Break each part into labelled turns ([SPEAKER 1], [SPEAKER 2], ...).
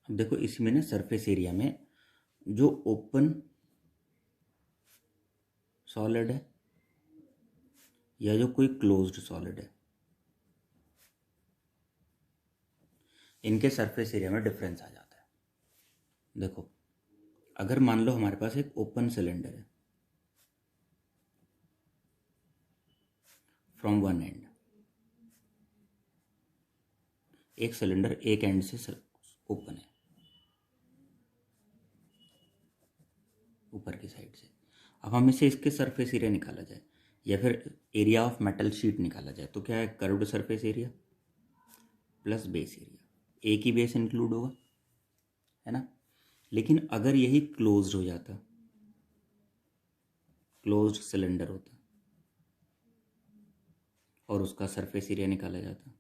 [SPEAKER 1] अब देखो इसमें ना सरफेस एरिया में जो ओपन सॉलिड है या जो कोई क्लोज्ड सॉलिड है, इनके सरफेस एरिया में डिफरेंस आ जाता है। देखो अगर मान लो हमारे पास एक ओपन सिलेंडर है फ्रॉम वन एंड, एक सिलेंडर एक एंड से ओपन है ऊपर की साइड से। अब हम इसे इसके सरफेस एरिया निकाला जाए या फिर एरिया ऑफ मेटल शीट निकाला जाए तो क्या है, curved surface area plus base area, एक ही बेस इंक्लूड होगा, है ना। लेकिन अगर यही क्लोज्ड हो जाता, क्लोज्ड सिलेंडर होता और उसका सरफेस एरिया निकाला जाता,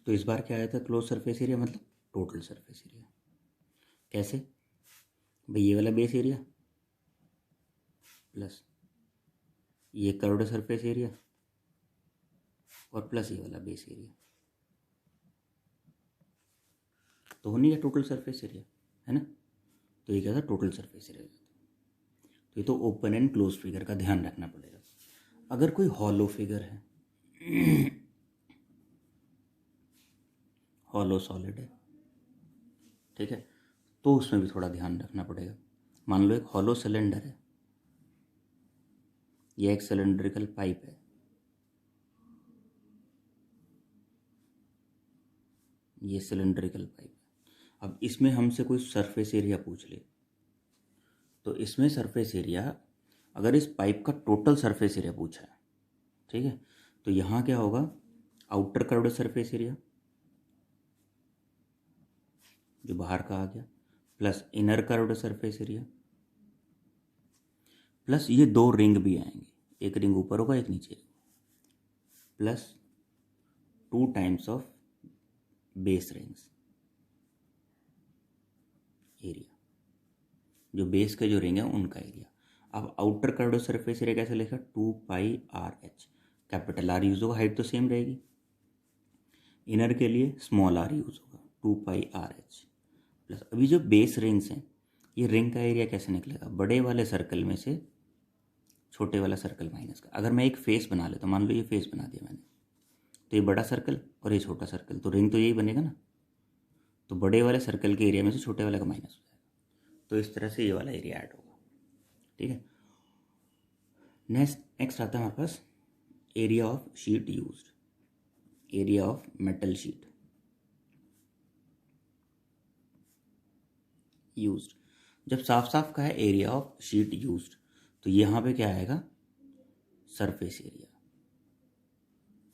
[SPEAKER 1] तो इस बार क्या आया था, क्लोज सरफेस एरिया मतलब टोटल सरफेस एरिया। कैसे भाई, ये वाला बेस एरिया प्लस ये कर्व्ड सरफेस एरिया और प्लस ये वाला बेस एरिया, तो हो नहीं गया टोटल सरफेस एरिया, है ना। तो ये क्या था, टोटल सरफेस एरिया। तो ये तो ओपन एंड क्लोज फिगर का ध्यान रखना पड़ेगा। अगर कोई हॉलो फिगर है, हॉलो सॉलिड है, ठीक है, तो उसमें भी थोड़ा ध्यान रखना पड़ेगा। मान लो एक हॉलो सिलेंडर है, यह एक सिलेंड्रिकल पाइप है, ये सिलेंड्रिकल पाइप है। अब इसमें हमसे कोई सरफेस एरिया पूछ ले तो इसमें सरफेस एरिया, अगर इस पाइप का टोटल सरफेस एरिया पूछा है, ठीक है, तो यहाँ क्या होगा, आउटर कर्व्ड सरफेस एरिया जो बाहर का आ गया plus inner curved surface area plus ये दो रिंग भी आएंगे, एक रिंग ऊपर होगा एक नीचे, plus 2 times of base rings area, जो बेस के जो रिंग है उनका एरिया। अब आउटर कर्व्ड सरफेस एरिया कैसे लिखा, 2πr/h, कैपिटल आर यूज होगा, हाइट तो सेम रहेगी। इनर के लिए स्मॉल आर यूज होगा, 2πr/h प्लस अभी जो बेस रिंग्स हैं, ये रिंग का एरिया कैसे निकलेगा, बड़े वाले सर्कल में से छोटे वाला सर्कल माइनस का। अगर मैं एक फेस बना लेता, मान लो ये फेस बना दिया मैंने, तो ये बड़ा सर्कल और ये छोटा सर्कल, तो रिंग तो यही बनेगा ना। तो बड़े वाले सर्कल के एरिया में से छोटे वाले का माइनस हो जाएगा, तो इस तरह से ये वाला एरिया ऐड होगा, ठीक है। नेक्स्ट आता है हमारे पास area of sheet used, area of metal sheet used. जब साफ साफ का है एरिया ऑफ शीट यूज्ड, तो यहाँ पे क्या आएगा, surface area,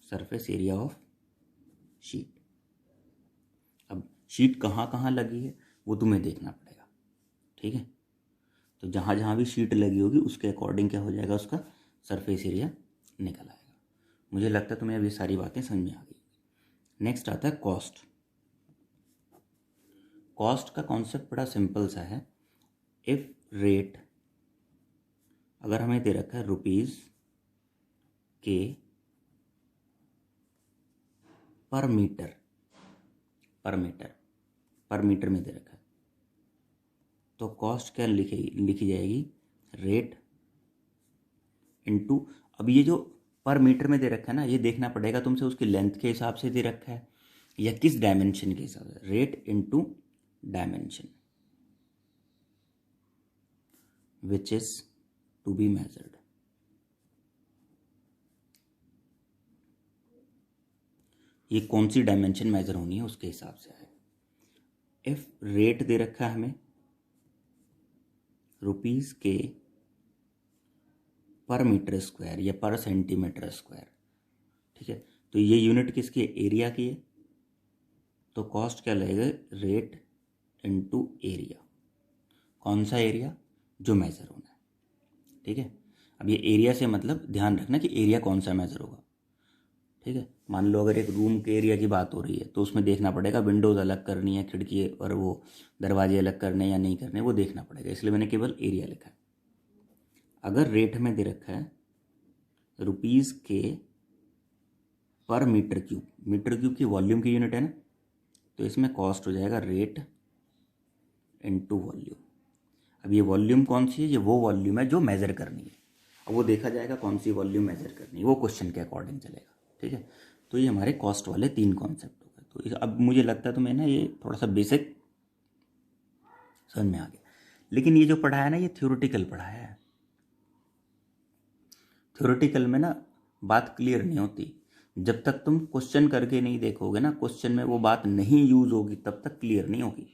[SPEAKER 1] surface area of sheet. अब शीट कहाँ कहाँ लगी है वो तुम्हें देखना पड़ेगा, ठीक है। तो जहाँ जहाँ भी शीट लगी होगी उसके अकॉर्डिंग क्या हो जाएगा, उसका सरफेस एरिया निकल आएगा। मुझे लगता है तुम्हें अभी सारी बातें समझ में आ गई। नेक्स्ट आता है कॉस्ट। कॉस्ट का कॉन्सेप्ट बड़ा सिंपल सा है। इफ रेट अगर हमें दे रखा है रुपीज़ के पर मीटर, पर मीटर में दे रखा है, तो कॉस्ट क्या लिखी जाएगी, रेट इनटू, अब ये जो पर मीटर में दे रखा है ना, ये देखना पड़ेगा तुमसे उसकी लेंथ के हिसाब से दे रखा है या किस डायमेंशन के हिसाब से, rate into dimension which is to be measured. ये कौन सी डायमेंशन मेजर होनी है उसके हिसाब से है। इफ रेट दे रखा है हमें रुपीज़ के पर मीटर स्क्वायर या पर सेंटीमीटर स्क्वायर, ठीक है, तो ये यूनिट किसकी है, एरिया की है। तो कॉस्ट क्या लगेगा, रेट इनटू एरिया, कौन सा एरिया, जो मेज़र होना है, ठीक है। अब ये एरिया से मतलब ध्यान रखना कि एरिया कौन सा मेज़र होगा, ठीक है। मान लो अगर एक रूम के एरिया की बात हो रही है तो उसमें देखना पड़ेगा विंडोज़ अलग करनी है, खिड़की और वो दरवाजे अलग करने या नहीं करने, वो देखना पड़ेगा, इसलिए मैंने केवल एरिया लिखा है। अगर रेट में दे रखा है रुपीज़ के पर मीटर क्यूब की वॉल्यूम की यूनिट है ना, तो इसमें कॉस्ट हो जाएगा रेट इनटू वॉल्यूम। अब ये वॉल्यूम कौन सी है, ये वो वॉल्यूम है जो मेज़र करनी है। अब वो देखा जाएगा कौन सी वॉल्यूम मेज़र करनी है, वो क्वेश्चन के अकॉर्डिंग चलेगा। ठीक है, तो ये हमारे कॉस्ट वाले 3 कॉन्सेप्ट हो गए। तो अब मुझे लगता है तो मैं ना ये थोड़ा सा बेसिक समझ में आ गया। लेकिन ये जो पढ़ाया ना, ये थ्योरेटिकल पढ़ाया है। थ्योरेटिकल में ना बात क्लियर नहीं होती, जब तक तुम क्वेश्चन करके नहीं देखोगे ना, क्वेश्चन में वो बात नहीं यूज़ होगी तब तक क्लियर नहीं होगी।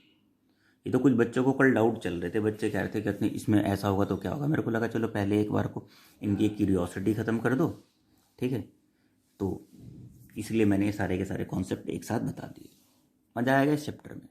[SPEAKER 1] ये तो कुछ बच्चों को कल डाउट चल रहे थे, बच्चे कह रहे थे कि अपने इसमें ऐसा होगा तो क्या होगा। मेरे को लगा चलो पहले एक बार को इनकी क्यूरियोसिटी ख़त्म कर दो, ठीक है। तो इसलिए मैंने ये सारे के सारे कॉन्सेप्ट एक साथ बता दिए। मज़ा आएगा इस चैप्टर में।